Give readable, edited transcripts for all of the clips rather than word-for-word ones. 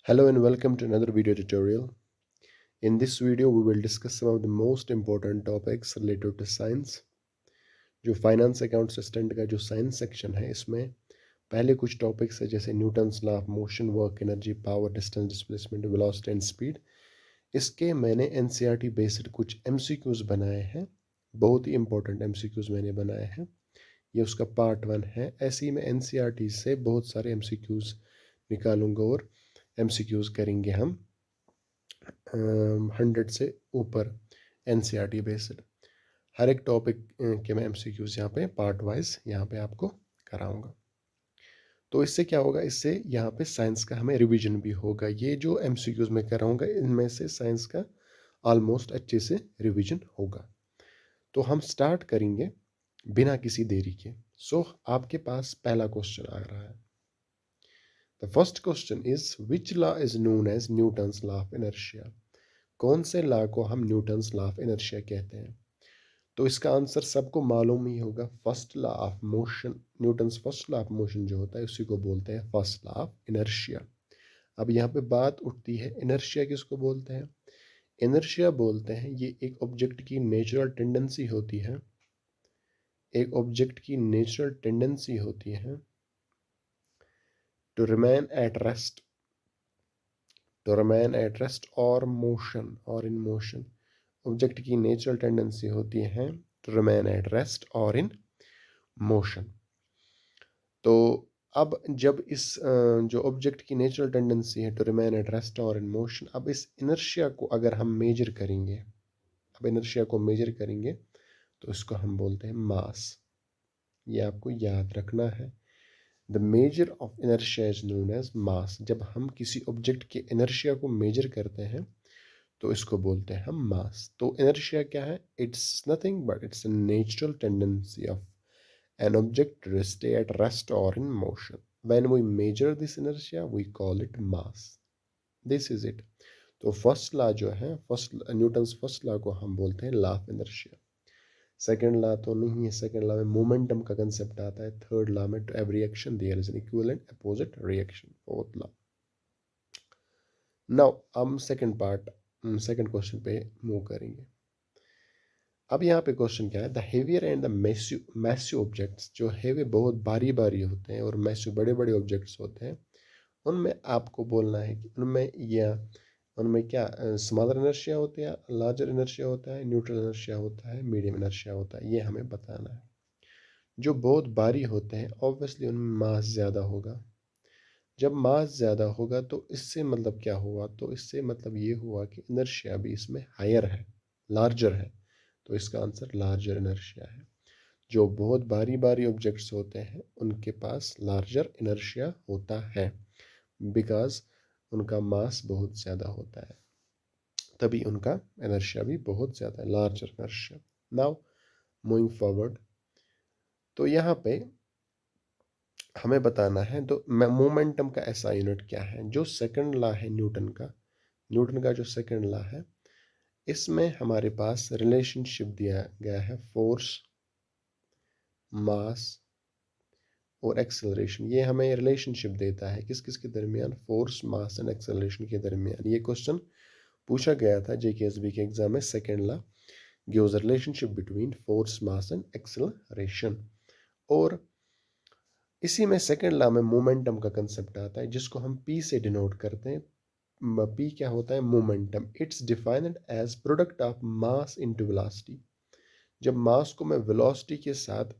Hello and welcome to another video tutorial. In this video, we will discuss some of the most important topics related to science. जो finance account assistant का जो science section है इसमें पहले कुछ topics है जैसे Newton's law of motion, work, energy, power, distance, displacement, velocity and speed. इसके मैंने एनसीईआरटी बेस्ड कुछ एमसीक्यूज बनाए हैं। बहुत ही इंपॉर्टेंट एमसीक्यूज मैंने बनाए हैं। ये उसका पार्ट 1 है। ऐसे ही मैं एनसीईआरटी से बहुत सारे एमसीक्यूज निकालूंगा और एमसीक्यूज करेंगे हम 100 से ऊपर एनसीईआरटी बेस्ड। हर एक टॉपिक के मैं एमसीक्यूज यहाँ पे पार्ट वाइज यहाँ पे आपको कराऊंगा। तो इससे क्या होगा, इससे यहाँ पे साइंस का हमें रिवीजन भी होगा। ये जो एमसीक्यूज मैं कराऊंगा इनमें से साइंस का ऑलमोस्ट अच्छे से रिवीजन होगा। तो हम स्टार्ट करेंगे बिना किसी देरी के। आपके पास पहला क्वेश्चन आ रहा है। The first question is which law is known as Newton's law of inertia. कौन से लॉ को हम न्यूटन्स लॉ ऑफ इनर्शिया कहते हैं? तो इसका आंसर सबको मालूम ही होगा, first law of motion. Newton's first law of motion जो होता है उसी को बोलते हैं फर्स्ट लॉ ऑफ इनर्शिया। अब यहाँ पे बात उठती है, इनर्शिया किसको बोलते हैं? इनर्शिया बोलते हैं ये एक ऑब्जेक्ट की नेचुरल टेंडेंसी होती है। एक ऑब्जेक्ट की नेचुरल टेंडेंसी होती है टू रिमेन एट रेस्ट, और मोशन और इन मोशन। ऑब्जेक्ट की नेचुरल टेंडेंसी होती है टू रिमेन एट रेस्ट और इन मोशन। तो अब जब इस जो ऑब्जेक्ट की नेचुरल टेंडेंसी है टू रिमेन एट रेस्ट और इन मोशन, अब इस इनर्शिया को अगर हम मेजर करेंगे, तो इसको हम बोलते हैं मास। ये आपको याद रखना है। The measure of inertia is known as mass. जब हम किसी ऑब्जेक्ट के इनर्शिया को मेजर करते हैं तो इसको बोलते हैं हम मास। तो इनर्शिया क्या है? It's nothing but it's a natural tendency of an object to stay at rest or in motion. When we measure this inertia, we call it mass. This is it. तो फर्स्ट लॉ जो है, Newton's first law को हम बोलते हैं law of inertia. Second law तो नहीं है, सेकेंड लॉ में मोमेंटम का कंसेप्ट आता है। थर्ड लॉ में to every action there is an equivalent opposite reaction, fourth law. Now हम सेकेंड क्वेश्चन पे मूव करेंगे। अब यहाँ पे क्वेश्चन क्या है? The heavier and the massive objects, जो हेवी बहुत भारी भारी होते हैं और मैसिव बड़े बड़े ऑब्जेक्ट्स होते हैं, उनमें आपको बोलना है कि उनमें क्या स्मॉलर इनर्शिया होती है, लार्जर इनर्शिया होता है, न्यूट्रल इनर्शिया होता है, मीडियम इनर्शिया होता है। ये हमें बताना है। जो बहुत भारी होते हैं ऑब्वियसली उनमें मास ज़्यादा होगा। जब मास ज़्यादा होगा तो इससे मतलब क्या हुआ? तो इससे मतलब ये हुआ कि इनर्शिया भी इसमें हायर है, लार्जर है। तो इसका आंसर लार्जर इनर्शिया है। जो बहुत भारी भारी ऑब्जेक्ट्स होते हैं उनके पास लार्जर इनर्शिया होता है, बिकॉज उनका मास बहुत ज़्यादा होता है, तभी उनका इनर्शिया भी बहुत ज़्यादा है, larger inertia. Now moving forward, तो यहाँ पे हमें बताना है तो मोमेंटम का ऐसा यूनिट क्या है। जो सेकंड लॉ है न्यूटन का जो सेकंड लॉ है, इसमें हमारे पास रिलेशनशिप दिया गया है फोर्स, मास और एक्सेलरेशन। ये हमें रिलेशनशिप देता है किस किस के दरमियान? फोर्स, मास एंड एक्सेलरेशन के दरमियान। ये क्वेश्चन पूछा गया था जेकेएसबी के एग्जाम में। Second law gives a relationship between force, mass and acceleration. और इसी में सेकेंड लॉ में मोमेंटम का कंसेप्ट आता है, जिसको हम पी से डिनोट करते हैं। पी क्या होता है? Momentum. It's defined as product of mass into velocity. जब मास को मैं वेलोसिटी के साथ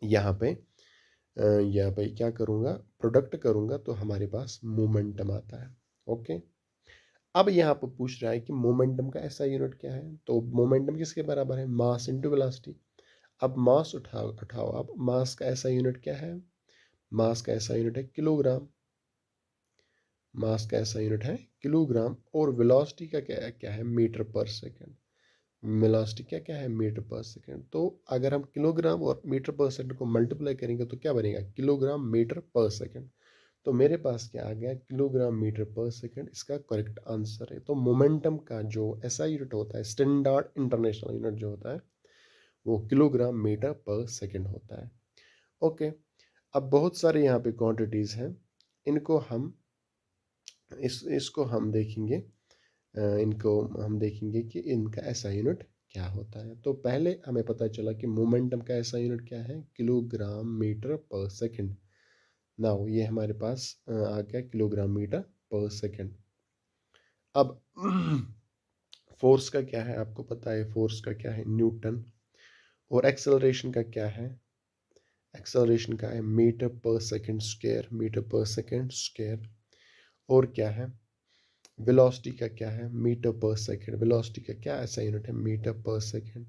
यहाँ पे क्या करूँगा? प्रोडक्ट करूँगा तो हमारे पास मोमेंटम आता है। ओके, अब यहाँ पर पूछ रहा है कि मोमेंटम का ऐसा यूनिट क्या है? तो मोमेंटम किसके बराबर है? मास इनटू वेलोसिटी। अब मास उठाओ। अब मास का ऐसा यूनिट क्या है? मास का ऐसा यूनिट है किलोग्राम। मास का ऐसा यूनिट है किलोग्राम। और वेलोसिटी का क्या है? Metre per second. वेलोसिटी क्या है? Metre per second. तो अगर हम किलोग्राम और मीटर पर सेकेंड को मल्टीप्लाई करेंगे तो क्या बनेगा? Kilogram metre per second. तो मेरे पास क्या आ गया? किलोग्राम मीटर पर सेकेंड इसका करेक्ट आंसर है। तो मोमेंटम का जो ऐसा यूनिट होता है, स्टैंडर्ड इंटरनेशनल यूनिट जो होता है, वो किलोग्राम मीटर पर सेकेंड होता है। ओके, अब बहुत सारे यहाँ पे क्वांटिटीज़ हैं, इनको हम इसको हम देखेंगे, इनको हम देखेंगे कि इनका ऐसा यूनिट क्या होता है। तो पहले हमें पता चला कि मोमेंटम का ऐसा यूनिट क्या है, किलोग्राम मीटर पर सेकंड। नाउ ये हमारे पास आ गया किलोग्राम मीटर पर सेकंड। अब फोर्स का क्या है, आपको पता है फोर्स का क्या है, न्यूटन। और एक्सेलरेशन का क्या है, एक्सेलरेशन का है मीटर पर सेकंड स्क्वायर, मीटर पर सेकंड स्क्वायर। और क्या है, वेलोसिटी का क्या है, मीटर पर सेकंड। वेलोसिटी का क्या ऐसा यूनिट है, मीटर पर सेकंड।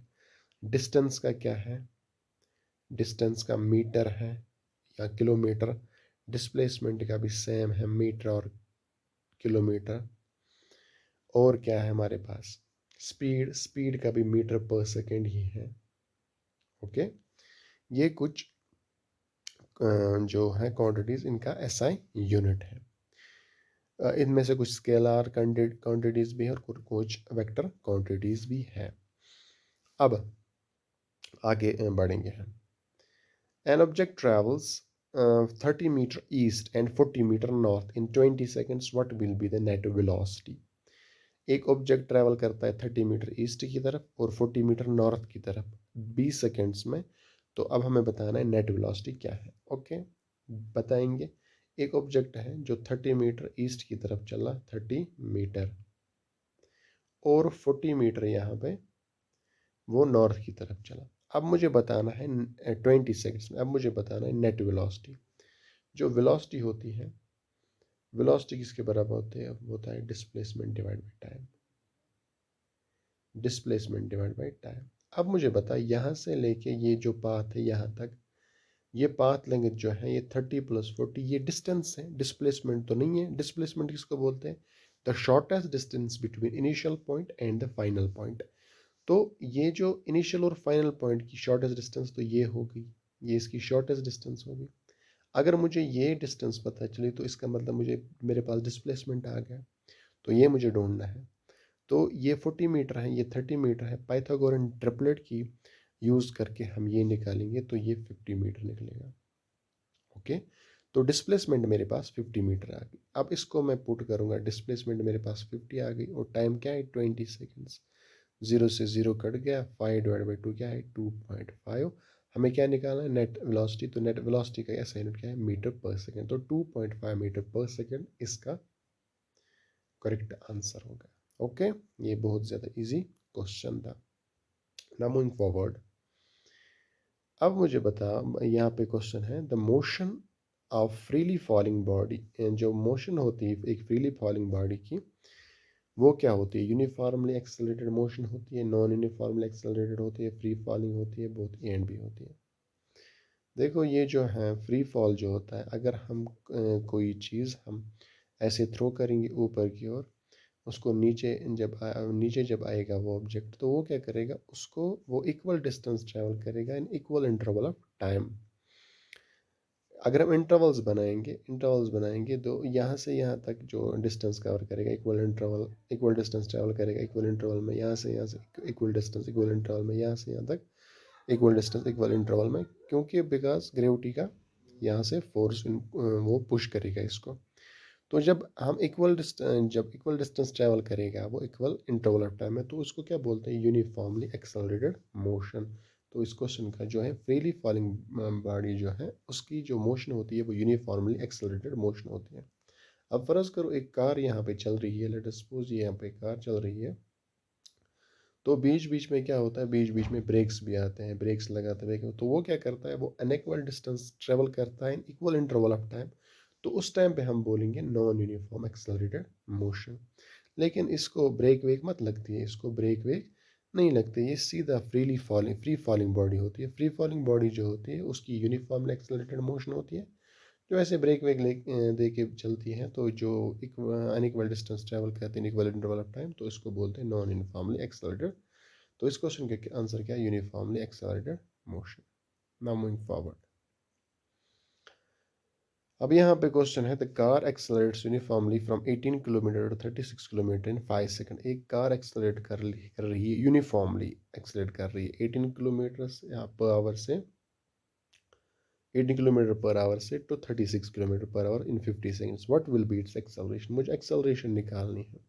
डिस्टेंस का क्या है, डिस्टेंस का मीटर है या किलोमीटर। डिस्प्लेसमेंट का भी सेम है, मीटर और किलोमीटर। और क्या है हमारे पास, स्पीड, स्पीड का भी मीटर पर सेकंड ही है। ओके, ये कुछ जो है क्वांटिटीज, इनका एसआई यूनिट है। इनमें से कुछ स्केलर क्वांटिटीज भी है और कुछ वेक्टर क्वांटिटीज भी है। अब आगे बढ़ेंगे हम। An object travels 30 metre east and 40 metre north in 20 seconds, what will be the net velocity. एक ऑब्जेक्ट ट्रैवल करता है 30 मीटर ईस्ट की तरफ और 40 मीटर नॉर्थ की तरफ 20 सेकेंड्स में। तो अब हमें बताना है नेट वेलोसिटी क्या है। ओके, बताएंगे। एक ऑब्जेक्ट है जो 30 मीटर ईस्ट की तरफ चला, 30 मीटर, और 40 मीटर यहाँ पे वो नॉर्थ की तरफ चला। अब मुझे बताना है 20 सेकेंड्स में, अब मुझे बताना है नेट वेलोसिटी। जो वेलोसिटी होती है, वेलोसिटी किसके बराबर होती है, वो होता है displacement divide by time. Displacement divide by time. अब मुझे बता, यहाँ से लेके ये जो पाथ है यहाँ तक, ये पाथ लेंथ जो है ये 30 + 40, ये डिस्टेंस है, डिस्प्लेसमेंट तो नहीं है। डिस्प्लेसमेंट किसको बोलते हैं, the shortest distance between initial point and the final point. तो ये जो इनिशियल और फाइनल पॉइंट की शॉर्टेस्ट डिस्टेंस, तो ये हो गई, ये इसकी शॉर्टेस्ट डिस्टेंस होगी। अगर मुझे ये डिस्टेंस पता चली तो इसका मतलब मुझे, मेरे पास डिस्प्लेसमेंट आ गया, तो ये मुझे ढूंढना है। तो ये 40 मीटर है, ये 30 मीटर है, पाइथागोरन ट्रिपलेट की यूज़ करके हम ये निकालेंगे तो ये 50 मीटर निकलेगा। ओके, तो डिस्प्लेसमेंट मेरे पास 50 मीटर आ गई। अब इसको मैं पुट करूँगा, डिस्प्लेसमेंट मेरे पास 50 आ गई और टाइम क्या है 20 सेकेंड्स। 0 से 0 कट गया, 5/2 क्या है 2.5। हमें क्या निकालना है, नेट वेलोसिटी। तो नेट वेलोसिटी का ऐसा यूनिट क्या है, मीटर पर सेकेंड। तो 2.5 मीटर पर सेकेंड इसका करेक्ट आंसर होगा। ओके, ये बहुत ज़्यादा इजी क्वेश्चन था। Now moving forward. अब मुझे बता, यहाँ पे क्वेश्चन है the motion of freely falling body. जो मोशन होती है एक फ्रीली फॉलिंग बॉडी की, वो क्या होती है, यूनिफॉर्मली एक्सेलरेटेड मोशन होती है, नॉन यूनिफॉर्मली एक्सेलरेटेड होती है, फ्री फॉलिंग होती है, बोथ ए एंड बी होती है। देखो ये जो है फ्री फॉल जो होता है, अगर हम कोई चीज़ हम ऐसे थ्रो करेंगे ऊपर की ओर, उसको नीचे नीचे जब आएगा वो ऑब्जेक्ट, तो वो क्या करेगा, उसको वो इक्वल डिस्टेंस ट्रैवल करेगा in equal interval of time. अगर हम इंटरवल्स बनाएंगे तो यहाँ से यहाँ तक जो डिस्टेंस कवर करेगा, इक्वल डिस्टेंस ट्रैवल करेगा इक्वल इंटरवल में, यहाँ से इक्वल डिस्टेंस इक्वल इंटरवल में, यहाँ से यहाँ तक इक्वल डिस्टेंस इक्वल इंटरवल में, क्योंकि बिकॉज ग्रेविटी का यहाँ से फोर्स वो पुश करेगा इसको। तो जब इक्वल डिस्टेंस ट्रैवल करेगा वो इक्वल इंटरवल ऑफ टाइम है, तो उसको क्या बोलते हैं, यूनिफॉर्मली एक्सेलरेटेड मोशन। तो इस क्वेश्चन का जो है फ्रीली फॉलिंग बॉडी जो है उसकी जो मोशन होती है वो यूनिफॉर्मली एक्सेलरेटेड मोशन होती है। अब फर्ज करो एक कार यहाँ पे चल रही है, लेट अस सपोज ये यहाँ पे कार चल रही है, तो बीच बीच में क्या होता है, बीच बीच में ब्रेक्स भी आते हैं, ब्रेक्स लगाते हुए तो वो क्या करता है, वो अनइक्वल डिस्टेंस ट्रेवल करता है in equal interval of time. तो उस टाइम पे हम बोलेंगे नॉन यूनिफॉर्म एक्सेलरेटेड मोशन। लेकिन इसको ब्रेक वेक मत लगती है, इसको ब्रेक वेक नहीं लगती, ये सीधा फ्री फॉलिंग बॉडी होती है। फ्री फॉलिंग बॉडी जो होती है उसकी यूनिफॉर्मली एक्सेलरेटेड मोशन होती है। जो ऐसे ब्रेक वेक दे के चलती है, तो जो अनइक्वल डिस्टेंस ट्रैवल करते हैं इक्वल इंटरवल ऑफ टाइम, तो इसको बोलते हैं नॉन यूनिफॉर्मली एक्सेलरेटेड। तो इस क्वेश्चन का आंसर क्या है, uniformly accelerated motion. Now moving forward. अब यहाँ पे क्वेश्चन है the car accelerates uniformly from 18 kilometre to 36 kilometre in 5 second. एक कार एक्सेलरेट कर रही है, यूनिफॉर्मली एक्सेलरेट कर रही है 18 किलोमीटर पर आवर से 18 किलोमीटर पर आवर से to 36 kilometre per hour in 50 seconds, what will be its acceleration. मुझे एक्सेलरेशन निकालनी है।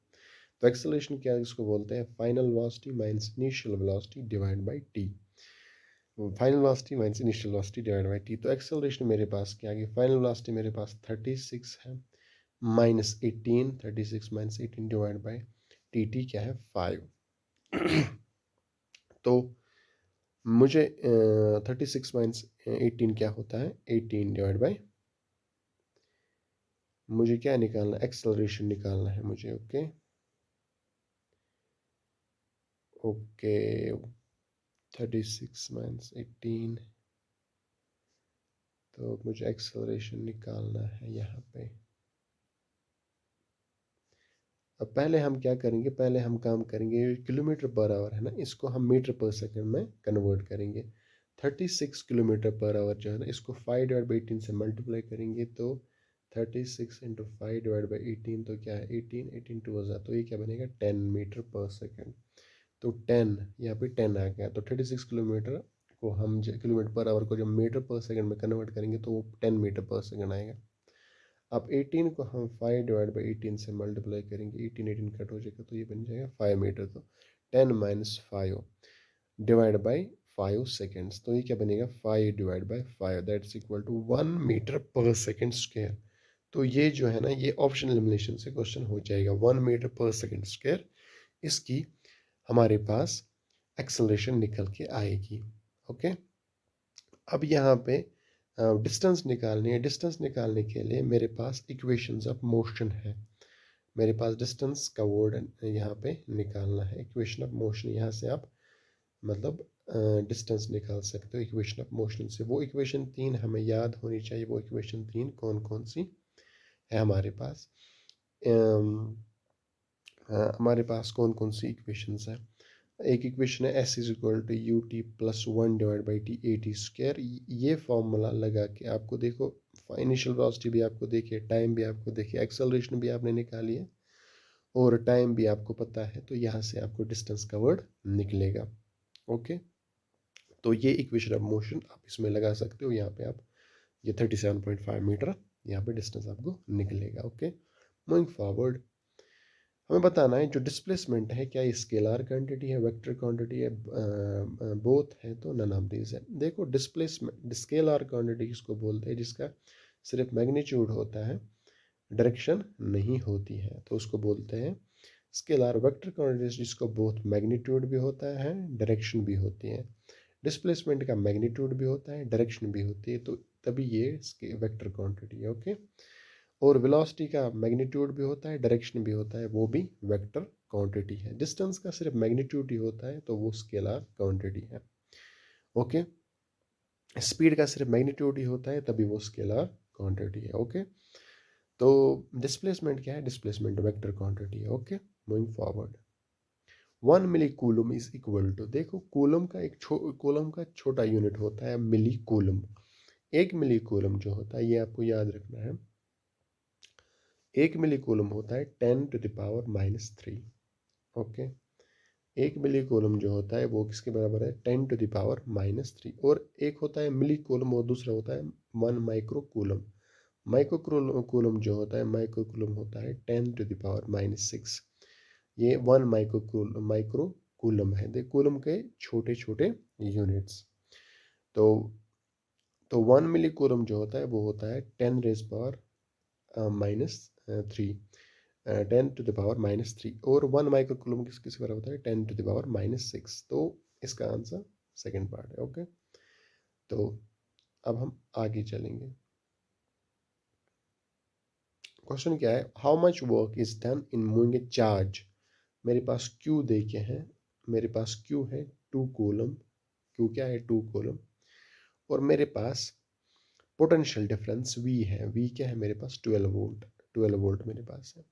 तो एक्सेलरेशन क्या है, इसको बोलते हैं final velocity minus initial velocity divide by T. Final velocity minus initial velocity divide by T. तो एक्सेलरेशन मेरे पास क्या है, फाइनल वेलोसिटी मेरे पास 36 है minus 18, 36 minus 18 divide by T, T क्या है 5। तो मुझे 36 माइनस 18 क्या होता है 18 डिवाइड बाई, मुझे क्या निकालना, एक्सेलरेशन निकालना है मुझे। ओके ओके 36 माइनस 18, तो मुझे एक्सेलरेशन निकालना है यहाँ पे। अब पहले हम क्या करेंगे, पहले हम काम करेंगे किलोमीटर पर आवर है ना, इसको हम मीटर पर सेकंड में कन्वर्ट करेंगे। 36 किलोमीटर पर आवर जो है ना, इसको 5 डिवाइड बाई 18 से मल्टीप्लाई करेंगे, तो 36 इंटू 5 डिवाइड बाई 18 तो क्या है 18, 18 टू हज़ार, तो ये क्या बनेगा 10 मीटर पर सेकंड। तो 10 यहाँ पे 10 आ गया, तो 36 किलोमीटर को हम किलोमीटर पर आवर को जब मीटर पर सेकंड में कन्वर्ट करेंगे तो वो 10 मीटर पर सेकंड आएगा। अब 18 को हम 5 डिवाइड बाई 18 से मल्टीप्लाई करेंगे, 18 18 कट हो जाएगा तो ये बन जाएगा 5 मीटर। तो 10 माइनस 5 डिवाइड बाई 5 सेकेंड्स, तो ये क्या बनेगा 5 divide by 5, that's equal to 1 metre per second square. तो ये जो है ना, ये ऑप्शन एलिमिनेशन से क्वेश्चन हो जाएगा 1 मीटर पर सेकेंड स्क्वायर, इसकी हमारे पास एक्सेलरेशन निकल के आएगी। ओके, अब यहाँ पे डिस्टेंस निकालनी है। डिस्टेंस निकालने के लिए मेरे पास इक्वेशंस ऑफ मोशन है। मेरे पास डिस्टेंस का वर्ड यहाँ पे निकालना है। इक्वेशन ऑफ मोशन, यहाँ से आप मतलब डिस्टेंस निकाल सकते हो इक्वेशन ऑफ मोशन से। वो इक्वेशन 3 हमें याद होनी चाहिए। वो इक्वेशन 3 कौन कौन सी है हमारे पास, हमारे पास कौन कौन सी इक्वेशंस है। एक इक्वेशन है S is equal to U T plus 1 divide by T A T square. ये फॉर्मूला लगा के आपको देखो, इनिशियल वेलोसिटी भी आपको देखिए, टाइम भी आपको देखिए, एक्सेलरेशन भी आपने निकाली है और टाइम भी आपको पता है, तो यहाँ से आपको डिस्टेंस का वर्ड निकलेगा। ओके, तो ये इक्वेशन ऑफ मोशन आप इसमें लगा सकते हो। यहाँ पे आप ये 37.5 मीटर यहाँ पे डिस्टेंस आपको निकलेगा। ओके, मूविंग फॉरवर्ड, हमें बताना है जो डिस्प्लेसमेंट है, क्या ये स्केलर क्वांटिटी है, वेक्टर क्वांटिटी है, बोथ है, तो नन ऑफ दीज है। देखो डिस्प्लेसमेंट, स्केलर क्वांटिटी किसको बोलते हैं, जिसका सिर्फ मैग्नीट्यूड होता है, डायरेक्शन नहीं होती है, तो उसको बोलते हैं स्केलर। वेक्टर क्वांटिटी जिसको बोथ मैग्नीट्यूड भी होता है, डायरेक्शन भी होती है। डिस्प्लेसमेंट का मैग्नीट्यूड भी होता है, डायरेक्शन भी होती है, तो तभी ये वेक्टर क्वांटिटी है। ओके, और वेलोसिटी का मैग्नीट्यूड भी होता है, डायरेक्शन भी होता है, वो भी वेक्टर क्वांटिटी है। डिस्टेंस का सिर्फ मैग्नीट्यूड ही होता है, तो वो स्केलर क्वांटिटी है। ओके, स्पीड का सिर्फ मैग्नीट्यूड ही होता है, तभी वो स्केलर क्वांटिटी है। ओके, तो डिस्प्लेसमेंट क्या है, डिस्प्लेसमेंट वेक्टर क्वांटिटी है। Okay, moving forward, 1 milli coulomb is equal to, देखो कूलम का एक कूलम का छोटा यूनिट होता है मिली कूलम। 1 मिली कूलम जो होता है, ये आपको याद रखना है, 1 मिली कूलम होता है 10 to the power minus 3। Okay, 1 milli coulomb जो होता है वो किसके बराबर है 10 टू द पावर माइनस 3। और एक होता है मिली कूलम और दूसरा होता है 1 माइक्रो कूलम। माइक्रो कूलम जो होता है, माइक्रो कूलम होता है 10 टू द पावर माइनस 6। ये 1 माइक्रो कूलम है। देख, कूलम के छोटे छोटे यूनिट्स। तो 1 मिली कूलम जो होता है वो होता है 10 raise power minus 3, 10 to the power minus 3। और 1 माइक्रो कूलम किसके बराबर होता है 10 टू द पावर माइनस 6। तो इसका आंसर सेकंड पार्ट है। ओके, तो अब हम आगे चलेंगे। क्वेश्चन क्या है, how much work is done in moving A charge. मेरे पास क्यू दे के हैं, मेरे पास क्यू है 2 कूलम, क्यू क्या है 2 कूलम, और मेरे पास पोटेंशियल डिफरेंस V है। V क्या है मेरे पास 12 वोल्ट, 12 वोल्ट मेरे पास है।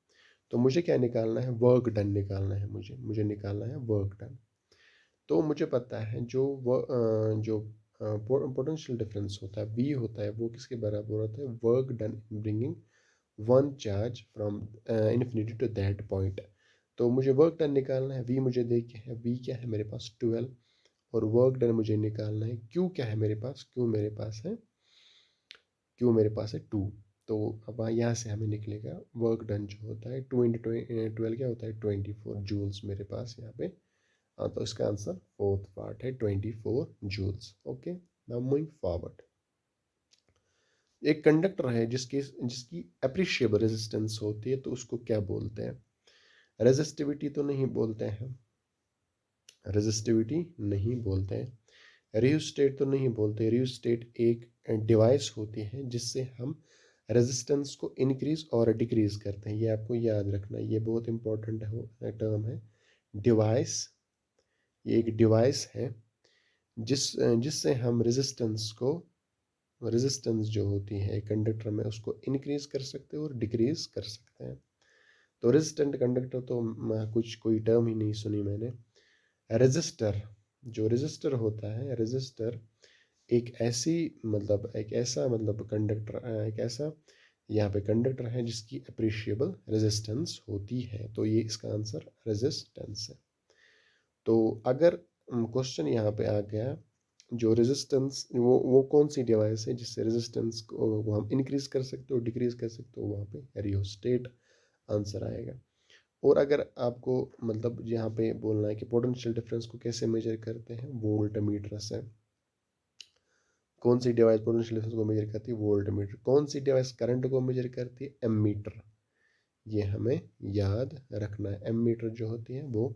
तो मुझे क्या निकालना है, वर्क डन निकालना है। मुझे निकालना है वर्क डन। तो मुझे पता है जो पोटेंशियल डिफरेंस होता है V होता है, वो किसके बराबर होता है, work done bringing one charge from infinity to that point. तो मुझे वर्क डन निकालना है, V मुझे दे के है, V क्या है मेरे पास 12, और वर्क डन मुझे निकालना है, Q क्या है मेरे पास, Q मेरे पास है क्यू मेरे पास है 2। तो अब यहाँ से हमें निकलेगा वर्क डन जो होता है 2 × 12 क्या होता है 24 जूल्स मेरे पास यहाँ पे। हाँ, तो इसका आंसर फोर्थ पार्ट है 24 joules. Okay, now moving forward. एक कंडक्टर है जिसकी अप्रिशिएबल रेजिस्टेंस होती है, तो उसको क्या बोलते हैं? रेजिस्टिविटी तो नहीं बोलते हैं, रेजिस्टिविटी नहीं बोलते हैं। रियोस्टेट तो नहीं बोलते। रियोस्टेट एक डिवाइस होती है जिससे हम रेजिस्टेंस को इंक्रीज और डिक्रीज करते हैं। ये आपको याद रखना, ये बहुत इंपॉर्टेंट टर्म है। डिवाइस, ये एक डिवाइस है जिससे हम रेजिस्टेंस जो होती है कंडक्टर में उसको इंक्रीज कर सकते हैं और डिक्रीज कर सकते हैं। तो रेजिस्टेंट कंडक्टर तो कुछ कोई टर्म ही नहीं सुनी मैंने। रेजिस्टर, जो रेजिस्टर होता है, रेजिस्टर एक ऐसा कंडक्टर, एक ऐसा यहाँ पे कंडक्टर है जिसकी अप्रिशिएबल रेजिस्टेंस होती है। तो ये इसका आंसर रेजिस्टेंस है। तो अगर क्वेश्चन यहाँ पे आ गया, जो रेजिस्टेंस वो कौन सी डिवाइस है जिससे रेजिस्टेंस को हम इंक्रीज कर सकते हो डिक्रीज कर सकते हो, वहाँ पे रियोस्टेट आंसर आएगा। और अगर आपको यहाँ पे बोलना है कि पोटेंशियल डिफरेंस को कैसे मेजर करते हैं, वोल्ट मीटर से। कौन सी डिवाइस पोटेंशियल डिफरेंस को मेजर करती है? Volt meter. कौन सी डिवाइस करंट को मेजर करती है? एमीटर। ये हमें याद रखना है। एमीटर जो होती है वो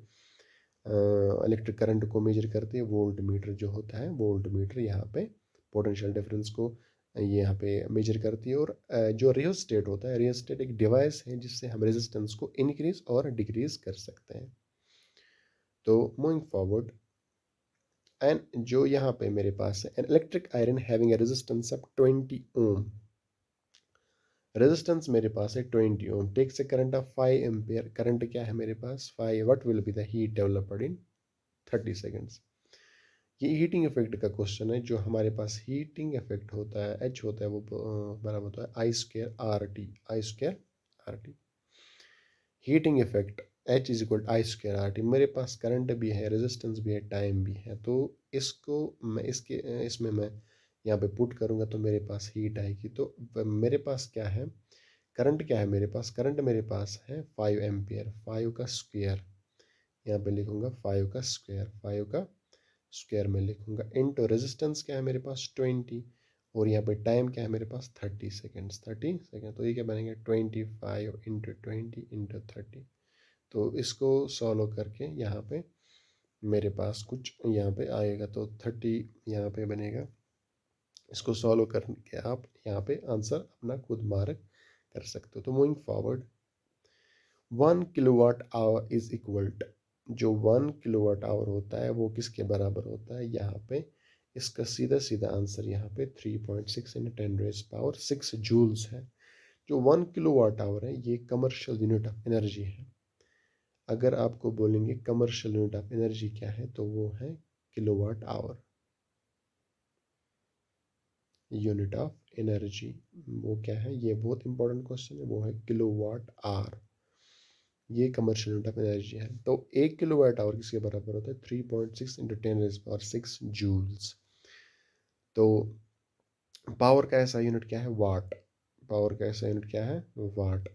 इलेक्ट्रिक करंट को मेजर करती है। वोल्ट मीटर जो होता है, वोल्ट मीटर यहाँ पे पोटेंशियल डिफरेंस को ये यहाँ पे मेजर करती है। और जो रियोस्टेट होता है, रियोस्टेट एक डिवाइस है जिससे हम रेजिस्टेंस को इंक्रीज और डिक्रीज कर सकते हैं। तो मूविंग फॉरवर्ड, एंड जो यहाँ पे मेरे पास है, an electric iron having a resistance of 20 ohm. Resistance मेरे पास है 20 ohm, takes a current of 5 ampere. Current क्या है मेरे पास? 5। What will be the heat developed in 30 seconds? ये हीटिंग इफेक्ट का क्वेश्चन है। जो हमारे पास हीटिंग इफेक्ट होता है, एच होता है, वो बराबर होता है I²RT। I²RT heating effect, H = I²RT। मेरे पास करंट भी है, रेजिस्टेंस भी है, टाइम भी है। तो इसको मैं इसमें मैं यहाँ पे पुट करूँगा तो मेरे पास हीट आएगी। तो मेरे पास क्या है? करंट क्या है मेरे पास? करंट मेरे पास है 5 एम्पियर। 5 का स्क्वायर यहाँ पे लिखूंगा, 5 का स्क्वायर, 5 का स्क्वायर में लिखूंगा, इनटू रेजिस्टेंस क्या है मेरे पास? 20। और यहाँ पे टाइम क्या है मेरे पास? 30 सेकेंड्स। 30 सेकेंड, तो ये क्या बनेंगे? 25 इंटू 20 इंटू 30। तो इसको सॉल्व करके यहाँ पे मेरे पास कुछ यहाँ पे आएगा, तो 30 यहाँ पे बनेगा। इसको सॉल्व करके आप यहाँ पे आंसर अपना खुद मार्क कर सकते हो। तो moving forward, 1 kilowatt hour is equal to, जो 1 किलोवाट आवर होता है वो किसके बराबर होता है? यहाँ पे इसका सीधा सीधा आंसर यहाँ पे 3.6 × 10⁻⁶ जूल्स है। जो 1 किलोवाट आवर है ये कमर्शियल यूनिट ऑफ एनर्जी है। अगर आपको बोलेंगे कमर्शियल यूनिट ऑफ एनर्जी क्या है, तो वो है kilowatt hour. Unit of energy वो क्या है? ये बहुत इंपॉर्टेंट क्वेश्चन है, वो है किलोवाट आवर। ये कमर्शियल यूनिट ऑफ एनर्जी है। तो 1 किलोवाट आवर किसके बराबर होता है? 3.6 × 10⁻⁶ जूल्स। तो पावर का ऐसा यूनिट क्या है? वाट। पावर का ऐसा यूनिट क्या है? वाट।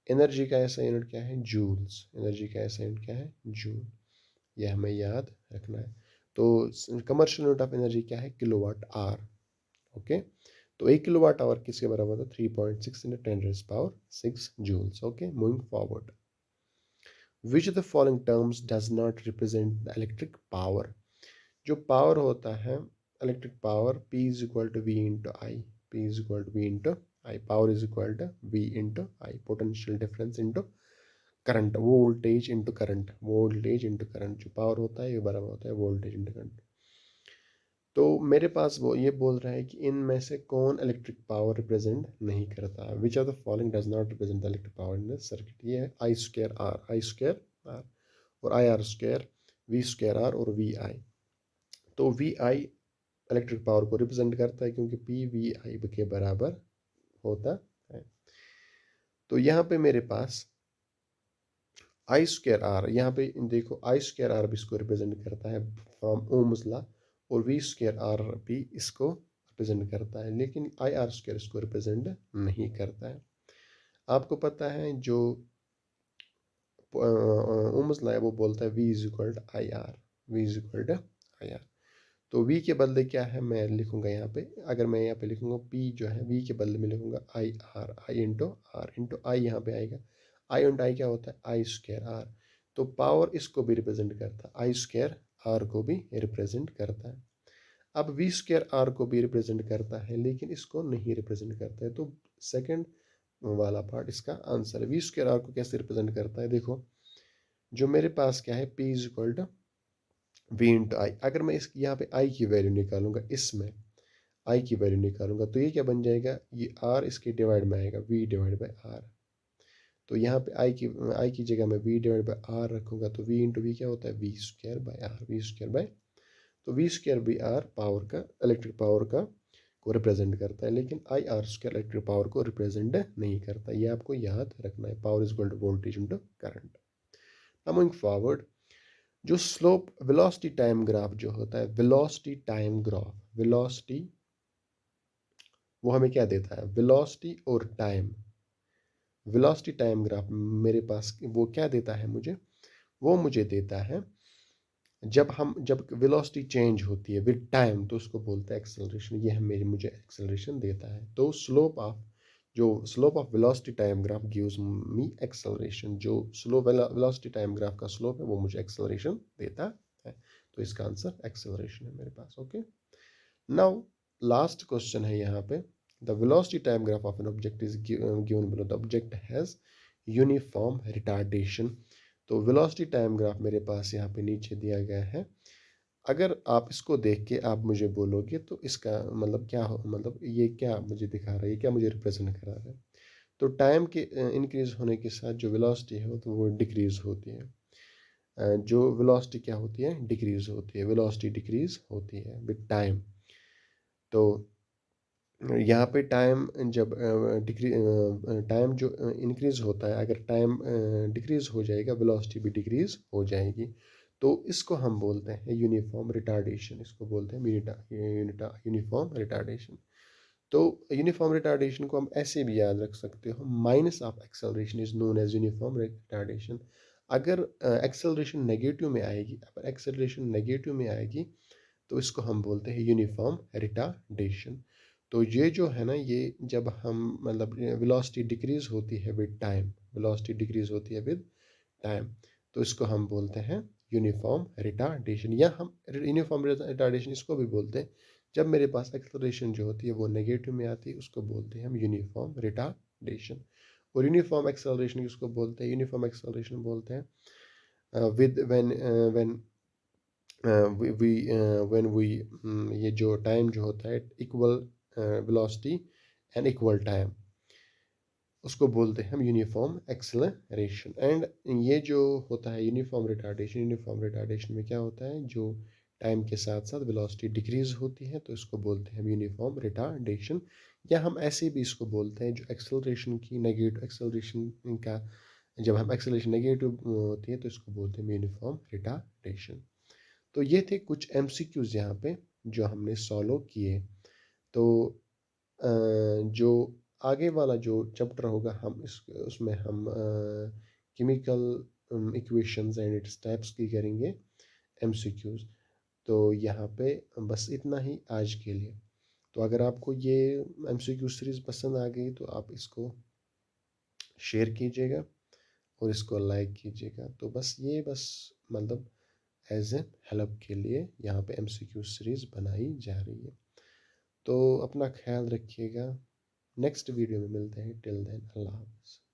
एनर्जी का ऐसा यूनिट क्या है? जूल्स। एनर्जी का ऐसा यूनिट क्या है? जूल। यह हमें याद रखना है। तो कमर्शियल यूनिट ऑफ एनर्जी क्या है? Kilowatt hour. ओके, तो 1 किलोवाट आवर किसके बराबर होता है? 3.6 × 10⁻⁶ joules. Okay, moving forward, which of the following terms does not represent the electric power? जो पावर होता है, electric power, P = V × I। P = V × I। Power = V × I। Potential difference into current, voltage into current. Voltage into current जो power होता है ये बराबर होता है वोल्टेज इंटू करंट। तो मेरे पास वो ये बोल रहा है कि इनमें से कौन इलेक्ट्रिक पावर रिप्रेजेंट नहीं करता? विच of the following does not represent the electric power in the circuit? ये है I²R, I²R और IR², V²R और VI। तो VI इलेक्ट्रिक पावर को रिप्रेजेंट करता है क्योंकि PVI के बराबर होता है। तो यहाँ पे मेरे पास I²R, यहाँ पे देखो I²R भी इसको रिप्रेजेंट करता है फ्रॉम ओम्स लॉ, और V²R भी इसको रिप्रेजेंट करता है, लेकिन आई आर स्क्वायर इसको रिप्रेजेंट नहीं करता है। आपको पता है जो ओम्स लॉ है वो बोलता है V is equal to I R, V is equal to I R. तो वी के बदले क्या है, मैं लिखूंगा यहाँ पे, अगर मैं यहाँ पे लिखूंगा पी जो है वी के बदले में लिखूंगा I R, I into R into I यहाँ पे आएगा। आई इंटू आई क्या होता है, आई स्क्वायर आर। तो पावर इसको भी रिप्रेजेंट करता है, आई स्क्वायर आर को भी रिप्रेजेंट करता है। अब वी स्क्वायर आर को भी रिप्रेजेंट करता है लेकिन इसको नहीं रिप्रेजेंट करता है। तो सेकंड वाला पार्ट इसका आंसर है। वी स्क्वायर आर को कैसे रिप्रेजेंट करता है, देखो जो मेरे पास क्या है, P is equal to V into I. अगर मैं इस यहाँ पे आई की वैल्यू निकालूंगा, इसमें आई की वैल्यू निकालूंगा तो ये क्या बन जाएगा, ये आर इसके डिवाइड में आएगा, वी डिवाइड बाई आर। तो यहाँ पे आई की जगह में वी डिवाइड बाई आर रखूंगा तो वी इंटू वी क्या होता है, V square by R, V square by. तो V square by R power का, इलेक्ट्रिक पावर का को रिप्रेजेंट करता है, लेकिन I R square electric power को रिप्रेजेंट नहीं करता। ये आपको याद रखना है, power is equal to voltage into current. Now moving forward, जो स्लोप वेलोसिटी टाइम ग्राफ जो होता है, वेलोसिटी टाइम ग्राफ, वेलोसिटी वो हमें क्या देता है, वेलोसिटी और टाइम। वेलोसिटी टाइम ग्राफ मेरे पास वो क्या देता है मुझे, वो मुझे देता है जब वेलोसिटी चेंज होती है विद टाइम तो उसको बोलते हैं एक्सेलरेशन। ये हमें मुझे एक्सेलरेशन देता है। तो slope of velocity time graph gives me acceleration. जो वेलोसिटी टाइम ग्राफ का स्लोप है वो मुझे एक्सेलरेशन देता है। तो इसका आंसर एक्सेलरेशन है मेरे पास। ओके, नाउ लास्ट क्वेश्चन है यहाँ पे, the velocity time graph of an object is given below, the object has uniform retardation. तो वेलोसिटी टाइम ग्राफ मेरे पास यहाँ पे नीचे दिया गया है। अगर आप इसको देख के आप मुझे बोलोगे तो इसका मतलब क्या हो, मतलब ये क्या मुझे दिखा रहा है, ये क्या मुझे रिप्रेजेंट करा रहा है। तो टाइम के इंक्रीज होने के साथ जो वेलोसिटी है तो वो डिक्रीज होती है। जो वेलोसिटी क्या होती है, डिक्रीज होती है, वेलोसिटी डिक्रीज होती है विद टाइम। तो यहाँ पे टाइम जब टाइम जो इंक्रीज होता है, अगर टाइम डिक्रीज हो जाएगा वेलोसिटी भी डिक्रीज हो जाएगी। तो इसको हम बोलते हैं यूनिफॉर्म रिटार्डेशन, इसको बोलते हैं यूनिफॉर्म रिटार्डेशन। तो यूनिफॉर्म रिटार्डेशन को हम ऐसे भी याद रख सकते हो, minus of acceleration is known as uniform retardation. अगर एक्सेलरेशन नेगेटिव में आएगी, अगर एक्सेलरेशन नेगेटिव में आएगी तो इसको हम बोलते हैं यूनिफॉर्म रिटार्डेशन। तो ये जो है ना, ये जब हम मतलब वेलोसिटी डिक्रीज होती है विद टाइम, वेलोसिटी डिक्रीज होती है विद टाइम, तो इसको हम बोलते हैं यूनिफॉर्म रिटार्डेशन। या हम यूनिफॉर्म रिटार्डेशन इसको भी बोलते हैं जब मेरे पास एक्सेलरेशन जो होती है वो नेगेटिव में आती है, उसको बोलते हैं हम यूनिफॉर्म रिटार्डेशन। और यूनिफॉर्म एक्सेलरेशन किसको बोलते हैं, यूनिफॉर्म एक्सेलरेशन बोलते हैं विद व्हेन व्हेन वी ये जो टाइम जो होता है equal velocity and equal time, उसको बोलते हैं हम यूनिफॉर्म एक्सेलरेशन। एंड ये जो होता है यूनिफॉर्म रिटार्डेशन, यूनिफॉर्म रिटार्डेशन में क्या होता है, जो टाइम के साथ साथ वेलोसिटी डिक्रीज होती है तो इसको बोलते हैं हम यूनिफॉर्म रिटार्डेशन। या हम ऐसे भी इसको बोलते हैं जो एक्सेलरेशन की नेगेटिव एक्सेलरेशन का, जब हम एक्सेलरेशन नेगेटिव होती है तो इसको बोलते हैं यूनिफॉर्म रिटार्डेशन। तो ये थे कुछ MCQs यहाँ पे जो हमने सॉल्व किए। तो जो आगे वाला जो चैप्टर होगा हम इस उसमें हम chemical equations and its types की करेंगे MCQs। तो यहाँ पे बस इतना ही आज के लिए। तो अगर आपको ये MCQ सीरीज़ पसंद आ गई तो आप इसको शेयर कीजिएगा और इसको लाइक कीजिएगा। तो बस मतलब एज ए हेल्प के लिए यहाँ पे MCQ सीरीज़ बनाई जा रही है। तो अपना ख्याल रखिएगा, नेक्स्ट वीडियो में मिलते हैं। टिल देन अल्लाह हाफ़िज़।